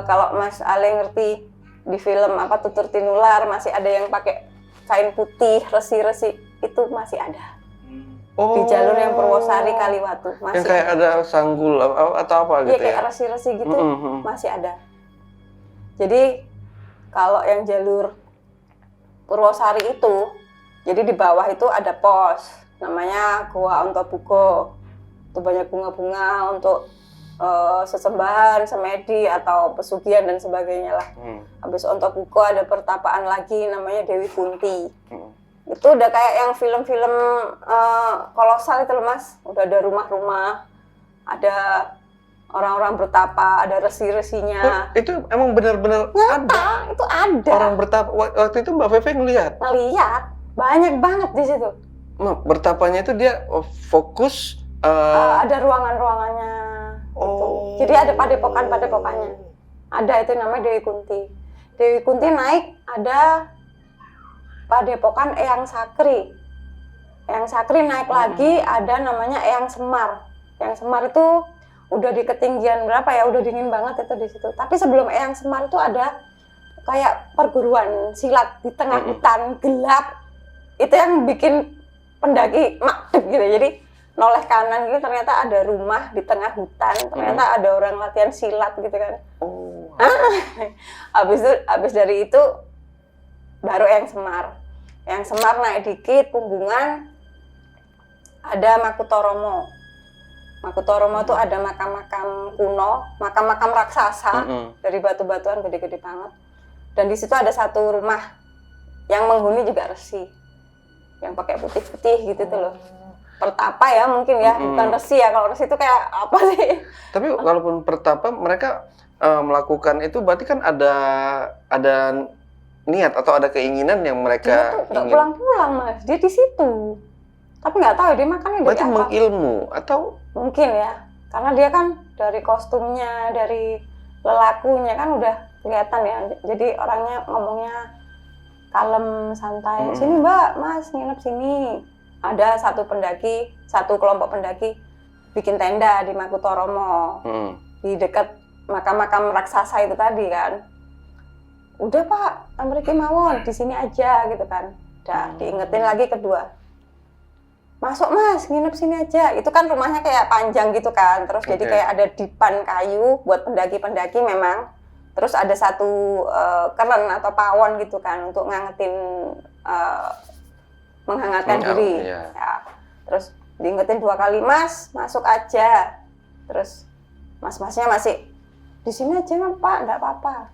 A: Kalau Mas Ale ngerti di film Tutur Tinular masih ada yang pakai kain putih resi-resi itu masih ada. Di jalur yang Purwosari Kaliwatu masih
B: yang kayak ada sanggul atau apa
A: iya,
B: gitu
A: kayak
B: ya?
A: resi-resi gitu masih ada. Jadi kalau yang jalur Purwosari itu, jadi di bawah itu ada pos namanya Goa Ontobugo. Itu banyak bunga-bunga untuk sesembahan, semedi atau pesugihan dan sebagainya lah. Habis Ontobugo ada pertapaan lagi namanya Dewi Kunti. Itu udah kayak yang film-film kolosal itu loh Mas. Udah ada rumah-rumah, ada orang-orang bertapa, ada resi-resinya.
B: Itu emang benar-benar ada.
A: Itu ada.
B: Orang bertapa. Waktu itu Mbak Feve ngelihat.
A: Ngeliat, banyak banget di situ.
B: Bertapanya itu dia fokus.
A: Ada ruangan-ruangannya. Gitu. Jadi ada padepokan-padepokannya. Ada itu namanya Dewi Kunti. Dewi Kunti naik ada padepokan Eyang Sakri. Eyang Sakri naik lagi ada namanya Eyang Semar. Eyang Semar itu udah di ketinggian berapa ya? Udah dingin banget itu di situ. Tapi sebelum Eyang Semar itu ada kayak perguruan silat di tengah hutan gelap. Itu yang bikin pendaki makduk gitu. Jadi noleh kanan gitu ternyata ada rumah di tengah hutan. Ternyata ada orang latihan silat gitu kan. Habis dari itu baru Eyang Semar. Eyang Semar naik dikit punggungan ada Makutoromo. Makutoromo itu ada makam-makam kuno, makam-makam raksasa dari batu-batuan gede-gede banget. Dan di situ ada satu rumah yang menghuni juga resi, yang pakai putih-putih gitu tuh loh. Pertapa ya mungkin ya, bukan resi ya. Kalau resi itu kayak apa sih?
B: Tapi kalaupun pertapa mereka melakukan itu berarti kan ada niat atau ada keinginan yang mereka
A: dia tuh nggak pulang-pulang Mas, dia di situ. Tapi nggak tahu dia makannya dari
B: berarti
A: apa.
B: mengilmu atau
A: Mungkin ya, karena dia kan dari kostumnya, dari lelakunya kan udah kelihatan ya. Jadi orangnya ngomongnya kalem, santai. Sini Mbak, Mas nginep sini. Ada satu kelompok pendaki bikin tenda di Makutoromo. Di dekat makam-makam raksasa itu tadi kan. Udah Pak, mriki mawon di sini aja gitu kan. Udah diingetin lagi kedua. Masuk Mas, nginep sini aja. Itu kan rumahnya kayak panjang gitu kan. Terus jadi kayak ada dipan kayu buat pendaki-pendaki memang. Terus ada satu keren atau pawon gitu kan untuk ngangetin menghangatkan diri.
B: Ya.
A: Terus diingetin 2 kali, Mas, masuk aja. Terus mas-masnya masih di sini aja Pak, enggak apa-apa.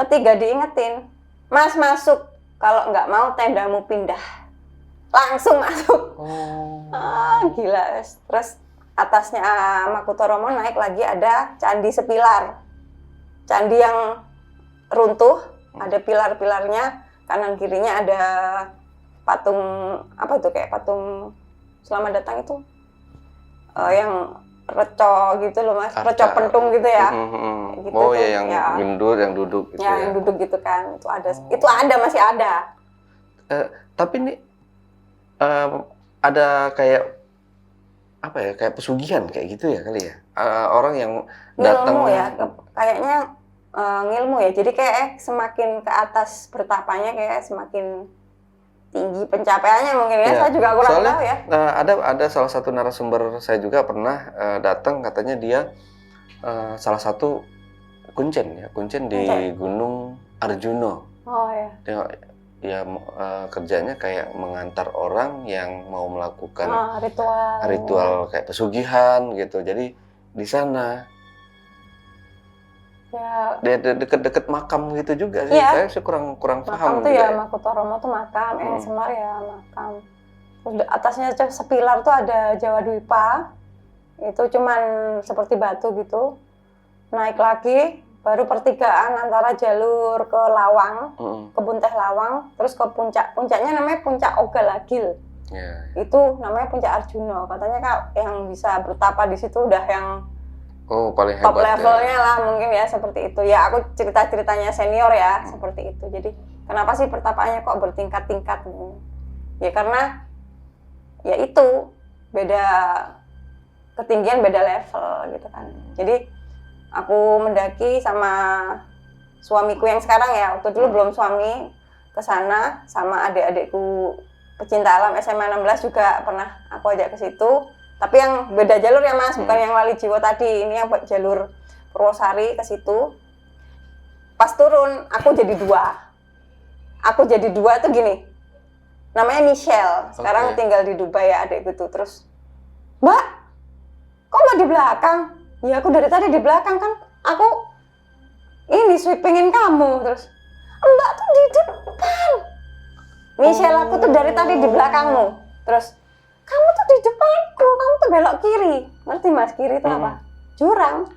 A: Ketiga diingetin, Mas masuk, kalau nggak mau tendamu pindah. Langsung masuk. Gila. Terus atasnya Makutoromo naik lagi ada Candi Sepilar. Candi yang runtuh, ada pilar-pilarnya, kanan kirinya ada patung, apa itu kayak patung selamat datang itu. Yang reco gitu loh Mas, reco pentung gitu ya. Gitu
B: oh
A: tuh,
B: ya, yang gendut, yang duduk gitu ya.
A: Yang duduk gitu kan, itu ada, masih ada.
B: Tapi ini ada kayak apa ya, kayak pesugihan kayak gitu ya kali ya, orang yang datang
A: ngilmu ya, kayaknya ngilmu ya. Jadi kayak semakin ke atas bertapanya kayak semakin tinggi pencapaiannya mungkin ya. Saya juga kurang tahu ya.
B: Ada salah satu narasumber saya juga pernah datang, katanya dia salah satu kuncen di Gunung Arjuno.
A: Oh ya.
B: Dia kerjanya kayak mengantar orang yang mau melakukan ritual kayak pesugihan gitu. Jadi di sana ya dia deket-deket makam gitu juga sih.
A: Iya.
B: Saya kurang paham.
A: Makam tuh ya, Makutoromo tuh makam, Eyang Semar ya makam. Terus atasnya sepilar tuh ada Jawa Dwipa. Itu cuman seperti batu gitu. Naik lagi baru pertigaan antara jalur ke Lawang, kebun teh Lawang, terus ke puncaknya namanya Puncak Ogalagil. Itu namanya Puncak Arjuno. Katanya Kak yang bisa bertapa di situ udah yang
B: paling
A: top
B: hebat
A: levelnya lah mungkin ya, seperti itu. Ya aku cerita-ceritanya senior ya, seperti itu. Jadi kenapa sih pertapaannya kok bertingkat-tingkat? Ya karena ya itu beda ketinggian, beda level gitu kan. Jadi aku mendaki sama suamiku yang sekarang ya, waktu dulu belum suami, ke sana sama adik-adikku pecinta alam SMA 16 juga pernah aku ajak ke situ. Tapi yang beda jalur ya Mas, bukan yang Wali Jiwo tadi. Ini yang jalur Purwosari ke situ. Pas turun, aku jadi 2. Aku jadi 2 itu gini. Namanya Michelle. Sekarang tinggal di Dubai ya adikku tuh. Terus, Mbak, kok mau di belakang? Ya aku dari tadi di belakang kan. Aku ini sweepingin kamu. Terus, Mbak tuh di depan. Michelle, aku tuh dari tadi di belakangmu. Terus, kamu tuh di depanku, kamu tuh belok kiri. Ngerti Mas, kiri itu apa? Jurang.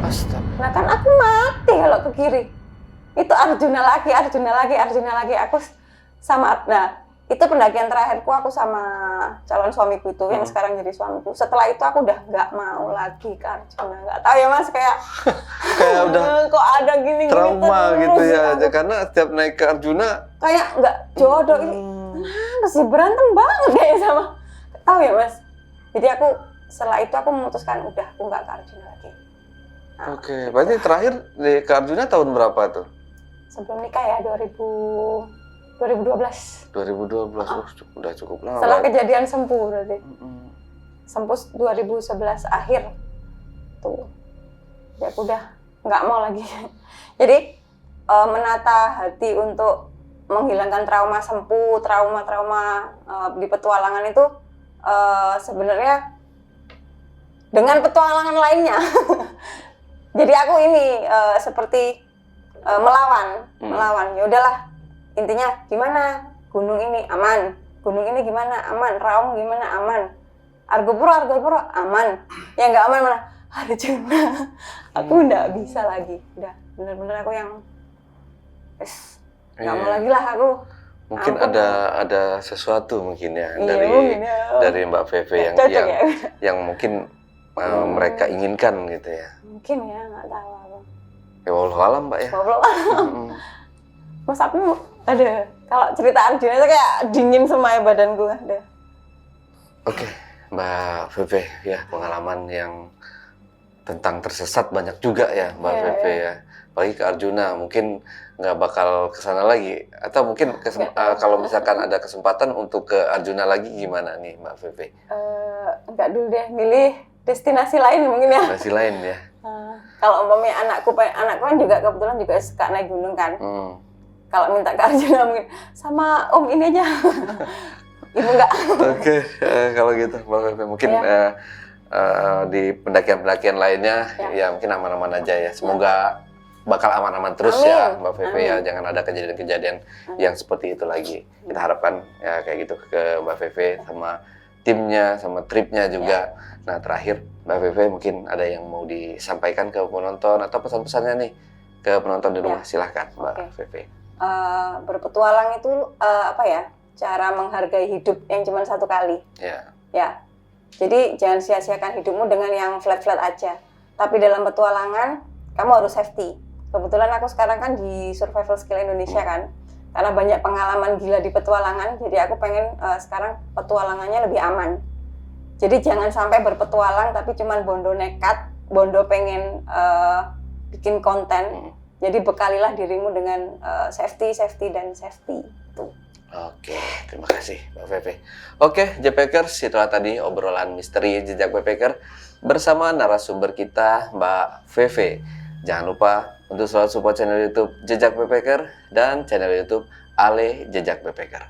B: Astaga.
A: Nah kan aku mati kalau ke kiri. Itu Arjuna lagi. Aku sama, nah itu pendakian terakhirku aku sama calon suamiku itu yang sekarang jadi suamiku. Setelah itu aku udah nggak mau lagi ke Arjuna. Nggak tahu ya Mas, kayak
B: udah
A: kok ada gini-gini
B: trauma
A: terus,
B: gitu ya.
A: aku
B: Karena setiap naik ke Arjuna
A: kayak nggak jodoh ini. Kenapa sih berantem banget kayak sama. Tahu ya Mas. Jadi aku setelah itu aku memutuskan udah aku nggak ke Arjuna lagi. Nah,
B: Oke, berarti terakhir ke Arjuna tahun berapa tuh?
A: sebelum nikah ya 2012.
B: 2012, udah cukup lama.
A: Setelah kejadian Sempu berarti. Sempu 2011 akhir tuh. Ya aku udah nggak mau lagi. Jadi menata hati untuk menghilangkan trauma Sempu, trauma-trauma di petualangan itu sebenarnya dengan petualangan lainnya. Jadi aku ini seperti melawan. Ya udahlah. Intinya gimana? Gunung ini aman. Gunung ini gimana? Aman. Raung gimana? Aman. Argopuro aman. Yang nggak aman mana? Arjuna. Aku nggak bisa lagi. Udah bener-bener aku yang nggak mau lagi lah aku.
B: Mungkin ada sesuatu mungkin ya dari Mbak Feve yang mungkin mereka inginkan gitu ya.
A: Mungkin ya, nggak tahu aku.
B: Ya wallahualam Mbak ya.
A: Mas aku ada kalau cerita Arjuna itu kayak dingin semua badanku ada.
B: Oke, Mbak Feve ya, pengalaman yang tentang tersesat banyak juga ya Mbak Feve ya. Apalagi ke Arjuna, mungkin nggak bakal ke sana lagi. Atau mungkin kalau misalkan ada kesempatan untuk ke Arjuna lagi gimana nih Mbak Feve?
A: Enggak dulu deh, milih destinasi lain mungkin ya.
B: Destinasi lain ya.
A: Kalau umpamanya anakku kan juga kebetulan juga suka naik gunung kan. Kalau minta ke Arjuna mungkin sama Om ini aja. Ibu enggak.
B: Oke, kalau gitu Mbak Feve mungkin di pendakian-pendakian lainnya ya mungkin aman-aman aja ya. Semoga bakal aman-aman terus. Amin. Ya Mbak Feve ya, jangan ada kejadian-kejadian yang seperti itu lagi. Kita harapkan ya kayak gitu ke Mbak Feve sama timnya, sama tripnya juga. Nah terakhir Mbak Feve mungkin ada yang mau disampaikan ke penonton atau pesan-pesannya nih ke penonton di rumah. Silahkan Mbak Feve.
A: Berpetualang itu apa ya, cara menghargai hidup yang cuma satu kali. Ya. Jadi jangan sia-siakan hidupmu dengan yang flat-flat aja. Tapi dalam petualangan kamu harus safety. Kebetulan aku sekarang kan di Survival Skill Indonesia kan. Karena banyak pengalaman gila di petualangan, jadi aku pengen sekarang petualangannya lebih aman. Jadi jangan sampai berpetualang tapi cuman bondo nekat, bondo pengen bikin konten. Jadi bekalilah dirimu dengan safety. Tuh.
B: Oke, terima kasih Mbak Feve. Oke, JPackers, itulah tadi obrolan misteri jejak backpacker bersama narasumber kita Mbak Feve. Jangan lupa untuk selalu support channel YouTube Jejak Backpacker dan channel YouTube Ale Jejak Backpacker.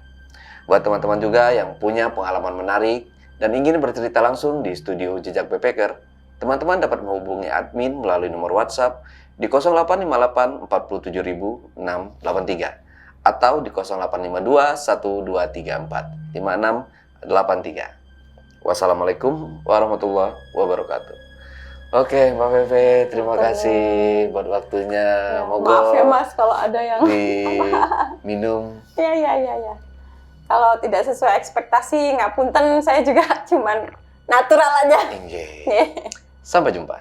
B: Buat teman-teman juga yang punya pengalaman menarik dan ingin bercerita langsung di studio Jejak Backpacker, teman-teman dapat menghubungi admin melalui nomor WhatsApp di 0858 476 683 atau di 0852 1234 5683. Wassalamualaikum warahmatullahi wabarakatuh. Oke, Mbak Feve, terima kasih buat waktunya.
A: Maaf ya Mas kalau ada yang
B: minum.
A: Iya. Kalau tidak sesuai ekspektasi, nggak punten, saya juga cuman natural aja.
B: Sampai jumpa.